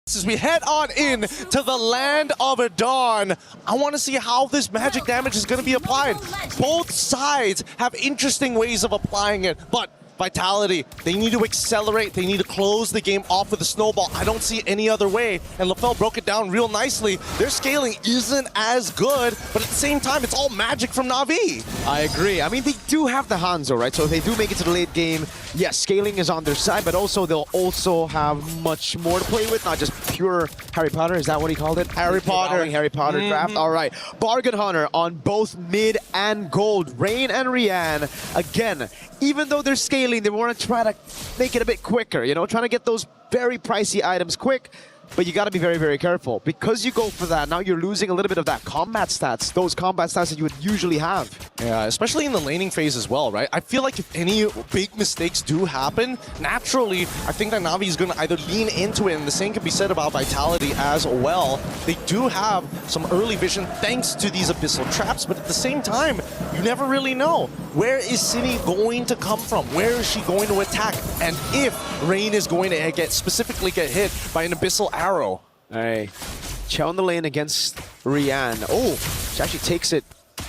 As we head on in to the land of Dawn, I want to see how this magic damage is going to be applied. Both sides have interesting ways of applying it, but Vitality, they need to accelerate, they need to close the game off with a snowball. I don't see any other way, and LaFell broke it down real nicely. Their scaling isn't as good, but at the same time, it's all magic from Na'Vi. I agree. I mean, they do have the Hanzo, right? So if they do make it to the late game, yes, scaling is on their side, but also they'll also have much more to play with, not just pure Harry Potter. Is that what he called it? Harry Potter. Harry Potter draft. All right. Bargain Hunter on both mid and gold. Rain and Rian, again, even though they're scaling, they want to try to make it a bit quicker, you know, trying to get those very pricey items quick. But you got to be very, very careful. Because you go for that, now you're losing a little bit of that combat stats, those combat stats that you would usually have. Yeah, especially in the laning phase as well, right? I feel like if any big mistakes do happen, naturally, I think that Na'Vi is going to either lean into it, and the same can be said about Vitality as well. They do have some early vision thanks to these Abyssal traps, but at the same time, you never really know. Where is Cine going to come from? Where is she going to attack? And if Rain is going to specifically get hit by an Abyssal arrow. Hey, Chell in the lane against Rian. Oh, she actually takes it.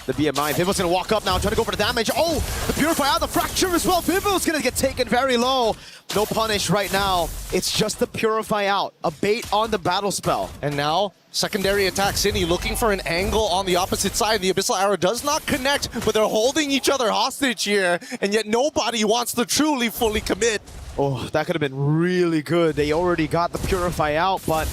The BMI. Vivo's gonna walk up now, trying to go for the damage. Oh, the Purify out, the Fracture as well. Vivo's gonna get taken very low. No punish right now. It's just the Purify out. A bait on the battle spell. And now, secondary attack. Cine looking for an angle on the opposite side. The Abyssal arrow does not connect, but they're holding each other hostage here, and yet nobody wants to truly fully commit. Oh, that could have been really good. They already got the Purify out, but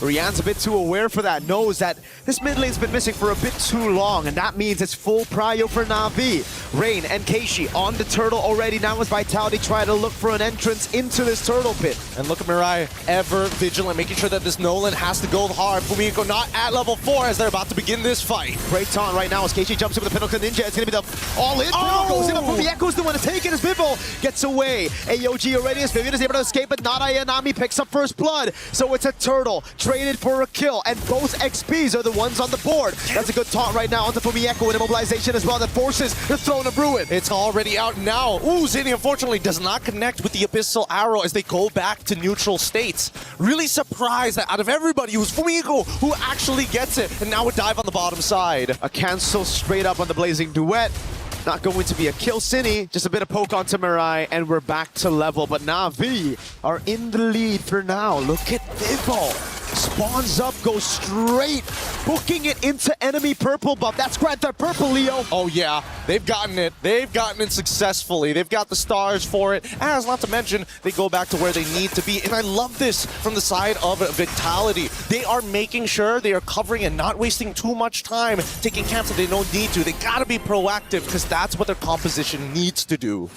Rian's a bit too aware for that, knows that this mid lane's been missing for a bit too long, and that means it's full prio for Na'Vi. Rain and Keishi on the turtle already. Now as Vitality try to look for an entrance into this turtle pit. And look at Mirai, ever vigilant, making sure that this Nolan has to go hard. Fumiko not at level 4 as they're about to begin this fight. Great taunt right now as Keishi jumps in with the Pinnacle Ninja. It's going to be the all-in. Oh! Goes in, but Fumiko's the one to take it as Vivo gets away. AOG already as Vivian is able to escape, but not Ayanami picks up first blood. So it's a turtle traded for a kill, and both XPs are the ones on the board. That's a good taunt right now onto Fumiko and immobilization as well that forces the Throne of Ruin. It's already out now. Ooh, Zini unfortunately does not connect with the Abyssal arrow as they go back to neutral states. Really surprised that out of everybody, it was Fumiko who actually gets it, and now a dive on the bottom side. A cancel straight up on the Blazing Duet. Not going to be a kill, Cine. Just a bit of poke onto Mirai, and we're back to level. But Na'Vi are in the lead for now. Look at Vivo. Spawns up, goes straight, booking it into enemy purple buff. That's Grant that purple, Leo. Oh yeah, they've gotten it. They've gotten it successfully. They've got the stars for it. As not to mention, they go back to where they need to be. And I love this from the side of Vitality. They are making sure they are covering and not wasting too much time taking camps that they don't need to. They gotta be proactive because that's what their composition needs to do.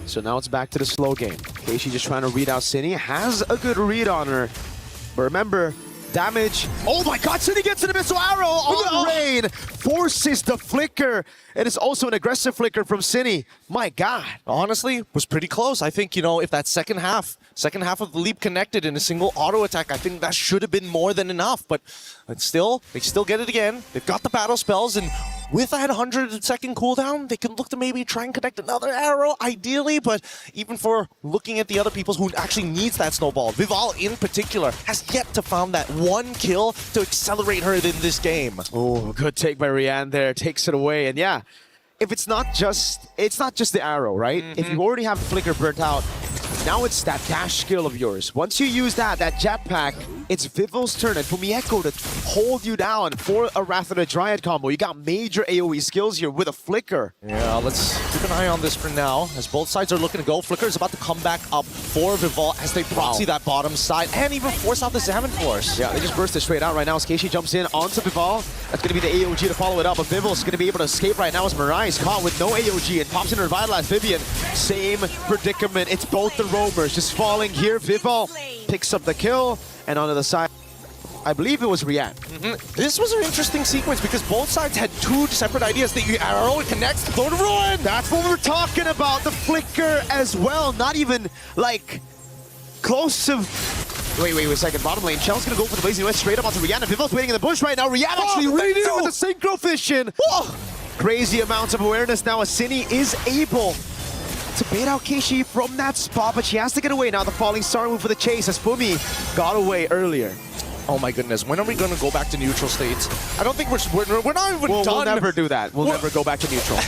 So now it's back to the slow game. Keishi just trying to read out Cine. Has a good read on her. But remember, damage. Oh my god, Cine gets an Abyssal Arrow on Rain. Forces the flicker. And it's also an aggressive flicker from Cine. My god. Honestly, was pretty close. I think, you know, if that second half of the leap connected in a single auto attack, I think that should have been more than enough. But still, they still get it again. They've got the battle spells, and with that 100-second cooldown, they can look to maybe try and connect another arrow, ideally. But even for looking at the other people who actually needs that snowball, Vival in particular has yet to find that one kill to accelerate her in this game. Oh, good take by Rian there. Takes it away, and yeah. If it's not just the arrow, right? If you already have the flicker burnt out, now it's that dash skill of yours. Once you use that jetpack, it's Vivo's turn and Fumiko to hold you down for a Wrath of the Dryad combo. You got major AoE skills here with a flicker. Yeah, let's keep an eye on this for now, as both sides are looking to go. Flicker is about to come back up for Vival as they proxy that bottom side and even force out the Salmon Force. Yeah, they just burst it straight out right now as Keishi jumps in onto Vival. That's going to be the AOG to follow it up, but Vival's going to be able to escape right now as Mirai is caught with no AOG and pops in to revitalize Vivian. Same predicament. It's both the roamers just falling here. Vival picks up the kill, and onto the side, I believe it was Rian. This was an interesting sequence because both sides had two separate ideas. The arrow connects to Throne of Ruin. That's what we're talking about. The flicker as well. Not even like close to. Wait a second. Bottom lane. Chell's gonna go for the Blazing West straight up onto Rian. Vival's waiting in the bush right now. Rian actually reads it with the synchro vision. Crazy amounts of awareness now as Cine is able to bait out Keishi from that spot, but she has to get away. Now the falling star move for the chase as Fumi got away earlier. Oh my goodness, when are we going to go back to neutral states? I don't think we're not even done. We'll never do that. We'll never go back to neutral.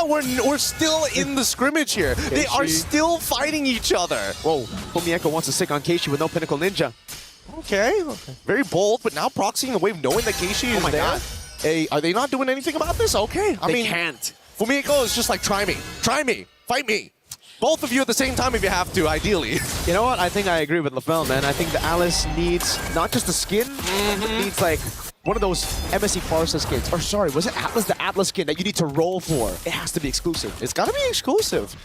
we're still in the scrimmage here. Keishi. They are still fighting each other. Whoa, Fumi Echo wants to stick on Keishi with no Pinnacle Ninja. Okay, very bold, but now proxying the wave knowing that Keishi is there. God. Hey, are they not doing anything about this? Okay, I mean, can't. Fumiko is just like, try me, fight me. Both of you at the same time if you have to, ideally. You know what? I think I agree with LaFell, man. I think the Alice needs not just the skin, it needs like one of those MSC Farsa skins. Or sorry, was it Atlas? The Atlas skin that you need to roll for. It has to be exclusive. It's got to be exclusive.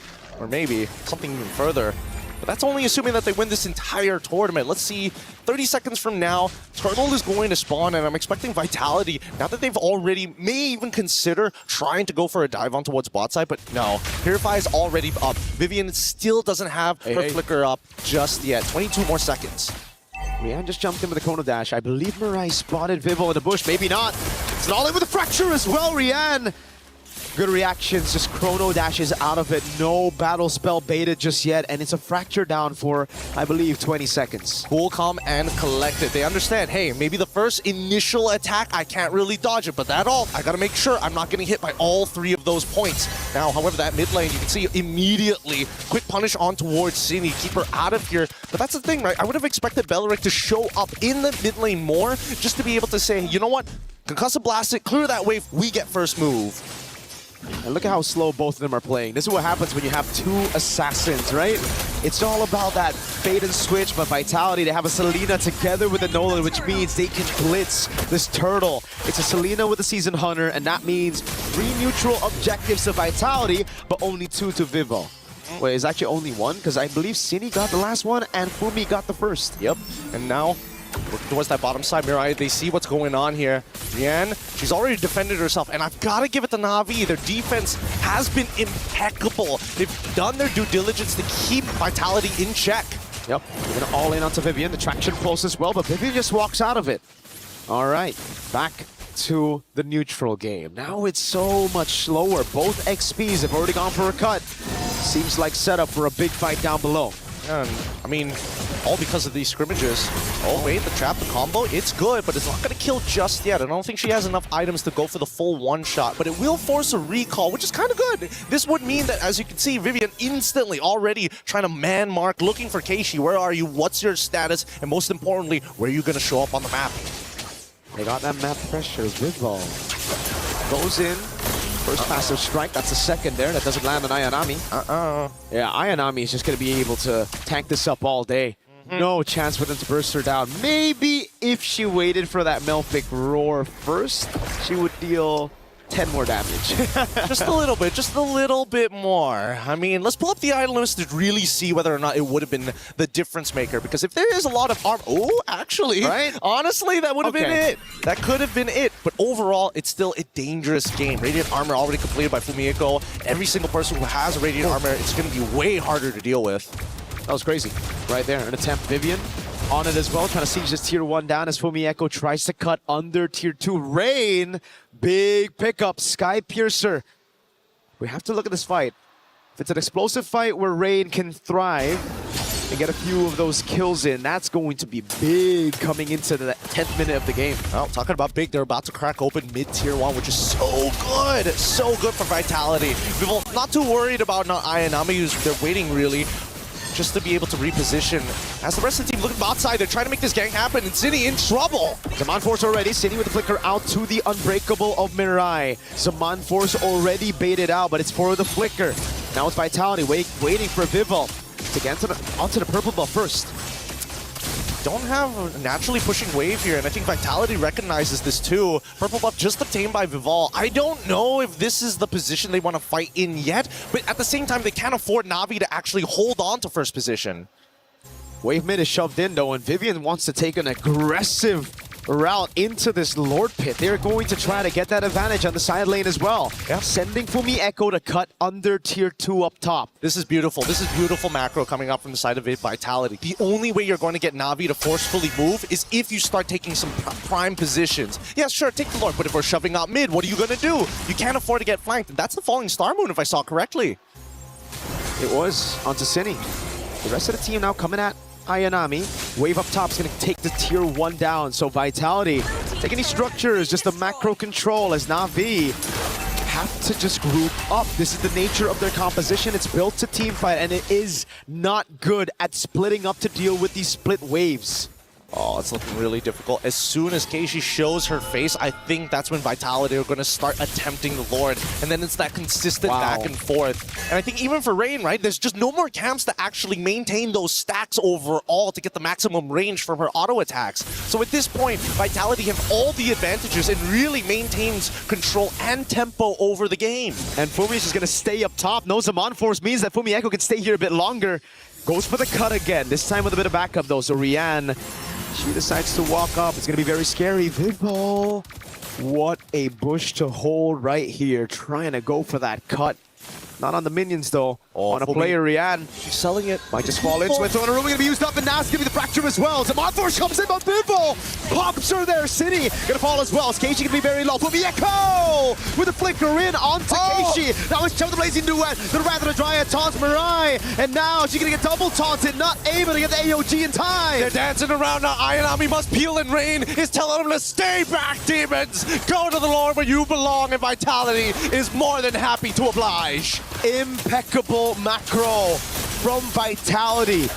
Or maybe something even further. But that's only assuming that they win this entire tournament. Let's see, 30 seconds from now, Turtle is going to spawn, and I'm expecting Vitality, now that they've already, may even consider trying to go for a dive on towards bot side, but no. Purify is already up. Vivian still doesn't have her flicker up just yet. 22 more seconds. Rian just jumped in with a Chrono Dash. I believe Mirai spotted Vivo in the bush. Maybe not. It's an all-in with a Fracture as well, Rian. Good reactions, just Chrono Dashes out of it. No battle spell baited just yet, and it's a Fracture down for, I believe, 20 seconds. Cool, calm, and collected. They understand, hey, maybe the first initial attack, I can't really dodge it, but that ult, I gotta make sure I'm not getting hit by all three of those points. Now, however, that mid lane, you can see immediately, quick punish on towards Cini, keep her out of here. But that's the thing, right? I would have expected Beleric to show up in the mid lane more, just to be able to say, you know what? Concussive Blast it, clear that wave, we get first move. And look at how slow both of them are playing. This is what happens when you have two assassins, right? It's all about that bait and switch, but Vitality, they have a Selena together with a Nolan, which means they can blitz this Turtle. It's a Selena with a Seasoned Hunter, and that means 3 neutral objectives to Vitality, but only 2 to Vivo. Wait, it's actually only 1? Because I believe Cini got the last one, and Fumi got the first. Yep, and now working towards that bottom side, Mirai, they see what's going on here. Rian, she's already defended herself, and I've got to give it to Navi. Their defense has been impeccable. They've done their due diligence to keep Vitality in check. Yep, we're gonna all in onto Vivian. The traction close as well, but Vivian just walks out of it. All right, back to the neutral game. Now it's so much slower. Both XPs have already gone for a cut. Seems like setup for a big fight down below. And, I mean, all because of these scrimmages. Oh wait, the trap, the combo, it's good, but it's not going to kill just yet. I don't think she has enough items to go for the full one-shot, but it will force a recall, which is kind of good. This would mean that, as you can see, Vivian instantly already trying to man mark, looking for Keishi. Where are you? What's your status? And most importantly, where are you going to show up on the map? They got that map pressure. Vivo goes in. First passive strike, that's the second there. That doesn't land on Ayanami. Yeah, Ayanami is just going to be able to tank this up all day. No chance for them to burst her down. Maybe if she waited for that Melfic roar first, she would deal 10 more damage. Just a little bit more. I mean, let's pull up the item list to really see whether or not it would have been the difference maker. Because if there is a lot of armor, oh, actually, right? Honestly, that would have been it. That could have been it. But overall, it's still a dangerous game. Radiant armor already completed by Fumiko. Every single person who has radiant armor, it's going to be way harder to deal with. That was crazy. Right there, an attempt. Vivian on it as well, trying to siege this tier 1 down as Fumi Echo tries to cut under tier 2. Rain, big pickup, Sky Piercer. We have to look at this fight. If it's an explosive fight where Rain can thrive and get a few of those kills in, that's going to be big coming into the 10th minute of the game. Well, talking about big, they're about to crack open mid-tier 1, which is so good. So good for Vitality. We're not too worried about not Ayanami, who's they're waiting really just to be able to reposition. As the rest of the team looking bot side, they're trying to make this gang happen, and Cini in trouble. Zaman Force already, Cini with the flicker out to the Unbreakable of Mirai. Zaman Force already baited out, but it's for the flicker. Now it's Vitality waiting for Vivo to get onto the purple buff first. Don't have a naturally pushing wave here, and I think Vitality recognizes this too. Purple buff just obtained by Vival. I don't know if this is the position they want to fight in yet, but at the same time, they can't afford Navi to actually hold on to first position. Wave mid is shoved in though, and Vivian wants to take an aggressive route into this Lord Pit. They're going to try to get that advantage on the side lane as well. Yeah. Sending Fumi Echo to cut under tier 2 up top. This is beautiful. This is beautiful macro coming up from the side of Vitality. The only way you're going to get Navi to forcefully move is if you start taking some prime positions. Yeah, sure, take the Lord, but if we're shoving out mid, what are you going to do? You can't afford to get flanked. And that's the Falling Star Moon, if I saw correctly. It was onto Cine. The rest of the team now coming at Ayanami. Wave up top is going to take the tier 1 down. So Vitality, take any structures, just the macro control as Na'Vi have to just group up. This is the nature of their composition. It's built to team fight, and it is not good at splitting up to deal with these split waves. Oh, it's looking really difficult. As soon as Keishi shows her face, I think that's when Vitality are going to start attempting the Lord. And then it's that consistent back and forth. And I think even for Rain, right, there's just no more camps to actually maintain those stacks overall to get the maximum range from her auto attacks. So at this point, Vitality have all the advantages and really maintains control and tempo over the game. And Fumi's just going to stay up top. No Zaman Force means that Fumi Echo can stay here a bit longer. Goes for the cut again, this time with a bit of backup though. So Rian, she decides to walk up. It's going to be very scary. Vivo, what a bush to hold right here. Trying to go for that cut. Not on the minions though. On a player, Rian. She's selling it. Might just fall into it. So going to be used up, and now it's going to be the fracture as well. Zaman Force comes in, but Vivo pops her there. City going to fall as well. Keishi going to be very low. Fumi Echo with a flicker in onto Keishi. Now it's Chell the Blazing Duet. The Wrath of the Dryad taunts Mirai. And now she's going to get double taunted. Not able to get the AOG in time. They're dancing around now. Ayanami must peel, and Rain is telling them to stay back, demons. Go to the Lord where you belong, and Vitality is more than happy to oblige. Impeccable macro from Vitality.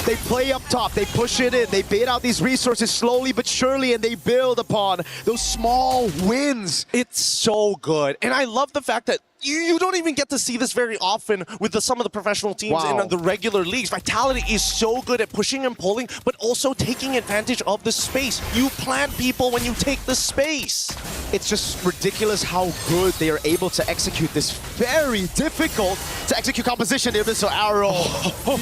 They play up top, they push it in, they bait out these resources slowly but surely, and they build upon those small wins. It's so good. And I love the fact that you don't even get to see this very often with some of the professional teams in the regular leagues. Vitality is so good at pushing and pulling, but also taking advantage of the space. You plant people when you take the space. It's just ridiculous how good they are able to execute this very difficult to execute composition. The Abyssal Arrow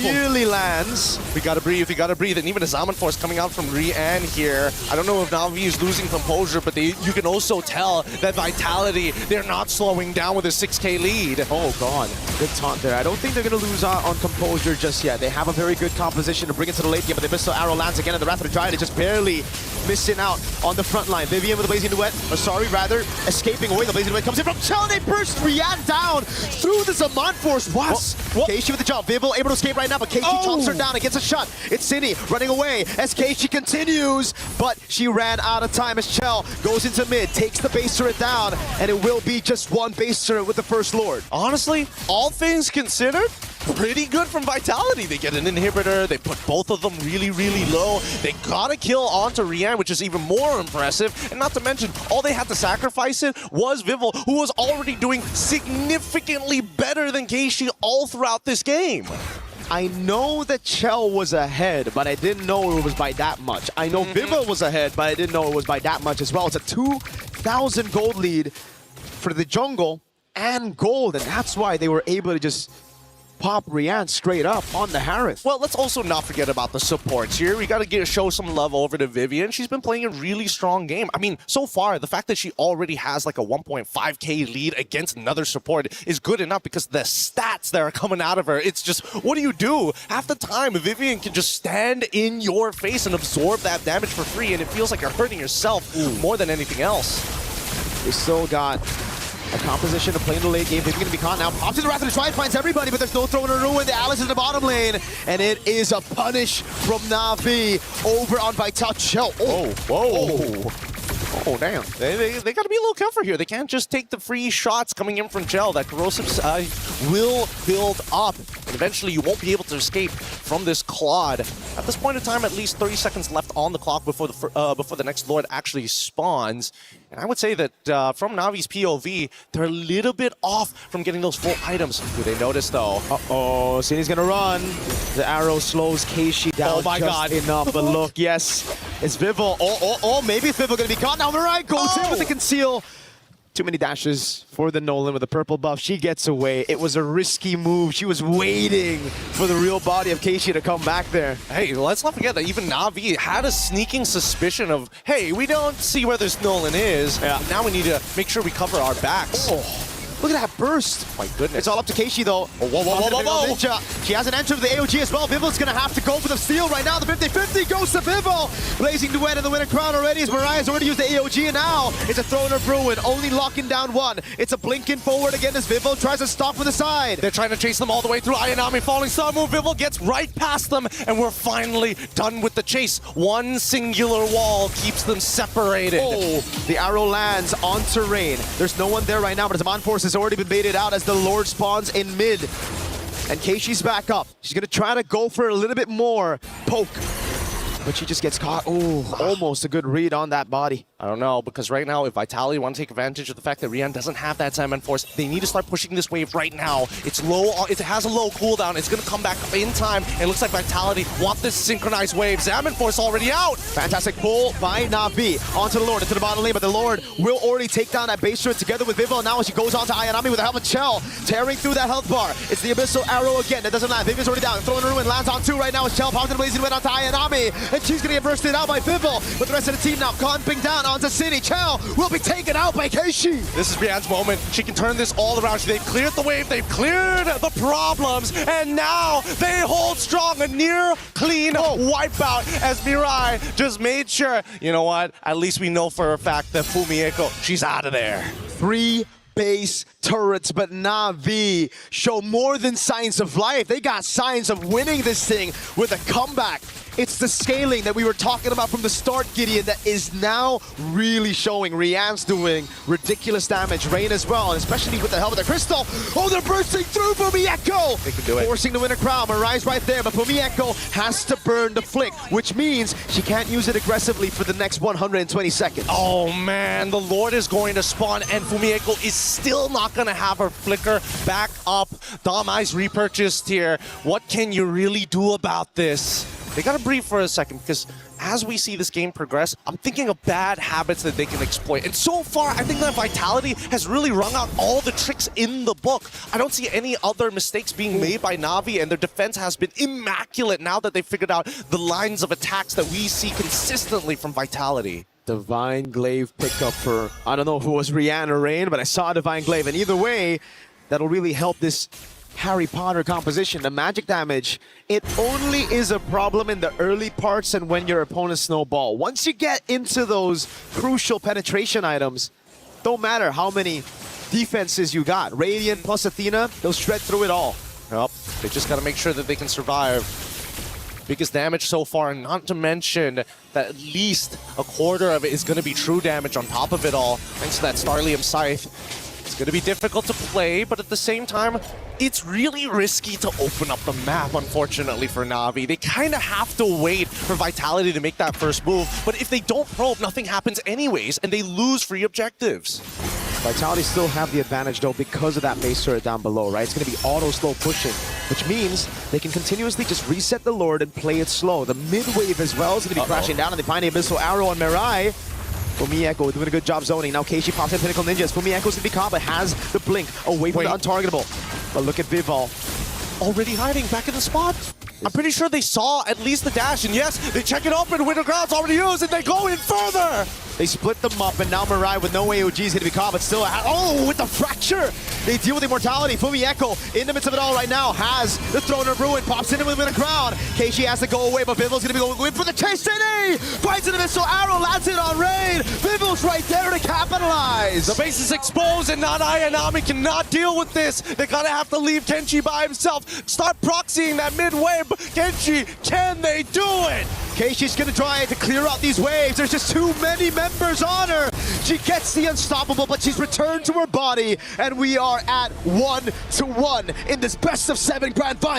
really lands. We gotta breathe, we gotta breathe. And even a Zaman Force coming out from Rian here. I don't know if Na'Vi is losing composure, but you can also tell that Vitality, they're not slowing down with a 6K lead. Oh god, good taunt there. I don't think they're gonna lose on composure just yet. They have a very good composition to bring it to the late game, but the Abyssal Arrow lands again, and the Wrath of the Dryad is just barely missing out on the front line. Vivian with the Blazing Duet, or sorry, rather, escaping away. The Blazing Duet comes in from Chell, and they burst Rian down through the Zaman Force. What? Keishi with the jump. Vivo able to escape right now, but Keishi taunts her down and gets a shot. It's Cine running away as Keishi continues, but she ran out of time as Chell goes into mid, takes the base turret down, and it will be just one base turret with the First Lord. Honestly, all things considered, pretty good from Vitality. They get an inhibitor, they put both of them really, really low. They got a kill onto Rian, which is even more impressive. And not to mention, all they had to sacrifice it was Vivel, who was already doing significantly better than Keishi all throughout this game. I know that Chell was ahead, but I didn't know it was by that much. I know Vivel was ahead, but I didn't know it was by that much as well. It's a 2,000 gold lead for the jungle and gold, and that's why they were able to just pop Rian straight up on the Harith. Well, let's also not forget about the supports here. We got to show some love over to Vivian. She's been playing a really strong game. I mean, so far, the fact that she already has like a 1.5K lead against another support is good enough because the stats that are coming out of her, it's just, what do you do? Half the time, Vivian can just stand in your face and absorb that damage for free, and it feels like you're hurting yourself more than anything else. They still got a composition to play in the late game. They're going to be caught now. Pops in the Wrath of the Dryad, finds everybody, but there's no throw in a ruin. The Alice is in the bottom lane, and it is a punish from Na'Vi over on Vital. Chell. Oh, damn. They got to be a little careful here. They can't just take the free shots coming in from Chell. That corrosive side will build up, and eventually you won't be able to escape from this Claude. At this point in time, at least 30 seconds left on the clock before the next Lord actually spawns. And I would say that from Navi's POV, they're a little bit off from getting those full items. Do they notice, though? Uh-oh, Cine's gonna run. The arrow slows Keishi down enough, but look, yes, it's Vivel. Maybe it's Vivel gonna be caught. Now Mirai goes in with the conceal. Too many dashes for the Nolan with the purple buff. She gets away. It was a risky move. She was waiting for the real body of Keishi to come back there. Hey, let's not forget that even Na'Vi had a sneaking suspicion of, hey, we don't see where this Nolan is. Yeah. Now we need to make sure we cover our backs. Oh, look at that burst. My goodness. It's all up to Keishi though. Oh, whoa. Ninja. She hasn't entered the AOG as well. Vivil's gonna have to go for the steal right now. The 50-50 goes to Vivil. Blazing duet in the winner crown already as Mariah's already used the AOG, and now it's a throw in her Bruin, only locking down one. It's a blinking forward again as Vivil tries to stop with the side. They're trying to chase them all the way through. Ayanami falling star move. Vivil gets right past them, and we're finally done with the chase. One singular wall keeps them separated. Oh, the arrow lands onto Rain. There's no one there right now, but his Amon Force has already been baited out as the Lord spawns in mid. And Keishi's back up. She's gonna try to go for a little bit more poke, but she just gets caught. Oh, almost a good read on that body. I don't know, because right now, if Vitality want to take advantage of the fact that Rian doesn't have that Salmon Force, they need to start pushing this wave right now. It's low, it has a low cooldown. It's going to come back in time. It looks like Vitality want this synchronized wave. Salmon Force already out. Fantastic pull by Navi onto the Lord, into the bottom lane, but the Lord will already take down that base turret together with Vivil. Now she goes on to Ayanami with a Helmet Shell, tearing through that health bar. It's the Abyssal Arrow again. That doesn't land. Vivil's already down. Throwing her in, lands on two right now. Shell pops in the blazing wind onto Ayanami, and she's going to get bursted out by Vivil. But the rest of the team now camping down onto City. Chell will be taken out by Keishi. This is Rian's moment. She can turn this all around. They've cleared the wave. They've cleared the problems. And now they hold strong. A near clean wipeout as Mirai just made sure, you know what? At least we know for a fact that Fumieko, she's out of there. 3 base turrets, but Navi show more than signs of life. They got signs of winning this thing with a comeback. It's the scaling that we were talking about from the start, Gideon, that is now really showing. Rian's doing ridiculous damage. Rain as well, and especially with the help of the Crystal. Oh, they're bursting through Fumieko! They can do it. Forcing the winner crown. Marai's right there, but Fumieko has to burn the flick, which means she can't use it aggressively for the next 120 seconds. Oh man, the Lord is going to spawn, and Fumieko is still not going to have her flicker back up. Damai's repurchased here. What can you really do about this? They gotta breathe for a second, because as we see this game progress, I'm thinking of bad habits that they can exploit. And so far, I think that Vitality has really wrung out all the tricks in the book. I don't see any other mistakes being made by Navi, and their defense has been immaculate now that they've figured out the lines of attacks that we see consistently from Vitality. Divine Glaive pickup for, I don't know if it was Rian or Rain, but I saw Divine Glaive, and either way, that'll really help this Harry Potter composition. The magic damage, it only is a problem in the early parts and when your opponents snowball. Once you get into those crucial penetration items, don't matter how many defenses you got. Radiant plus Athena, they'll shred through it all. Yep, they just gotta make sure that they can survive. Biggest damage so far, and not to mention that at least a quarter of it is gonna be true damage on top of it all, thanks to that Starlium Scythe. It's going to be difficult to play, but at the same time, it's really risky to open up the map, unfortunately, for Navi. They kind of have to wait for Vitality to make that first move, but if they don't probe, nothing happens anyways, and they lose free objectives. Vitality still have the advantage, though, because of that base turret down below, right? It's going to be auto-slow pushing, which means they can continuously just reset the Lord and play it slow. The mid-wave as well is going to be crashing down, and they find the Abyssal Arrow on Mirai. Fumieko doing a good job zoning. Now Keishi pops in Pinnacle Ninjas. Fumieko's going to be caught, but has the blink away from the untargetable. But look at Vivol. Already hiding back in the spot. I'm pretty sure they saw at least the dash, and yes, they check it open. Winter Ground's already used, and they go in further. They split them up, and now Mirai with no AOG is going to be caught, but still, oh, with the fracture! They deal with immortality. Fumieko, in the midst of it all right now, has the Throne of Ruin, pops in with a crown. Keishi has to go away, but Vivil's going to be going in for the chase. City! Finds an Abyssal Arrow, lands it on Rain. Vivil's right there to capitalize. The base is exposed, and not Ayanami cannot deal with this. They're going to have to leave Kenshi by himself. Start proxying that mid-wave. Kenshi, can they do it? Keishi's going to try to clear out these waves. There's just too many members on her. She gets the unstoppable, but she's returned to her body, and we are at 1-1 in this best of 7 grand final.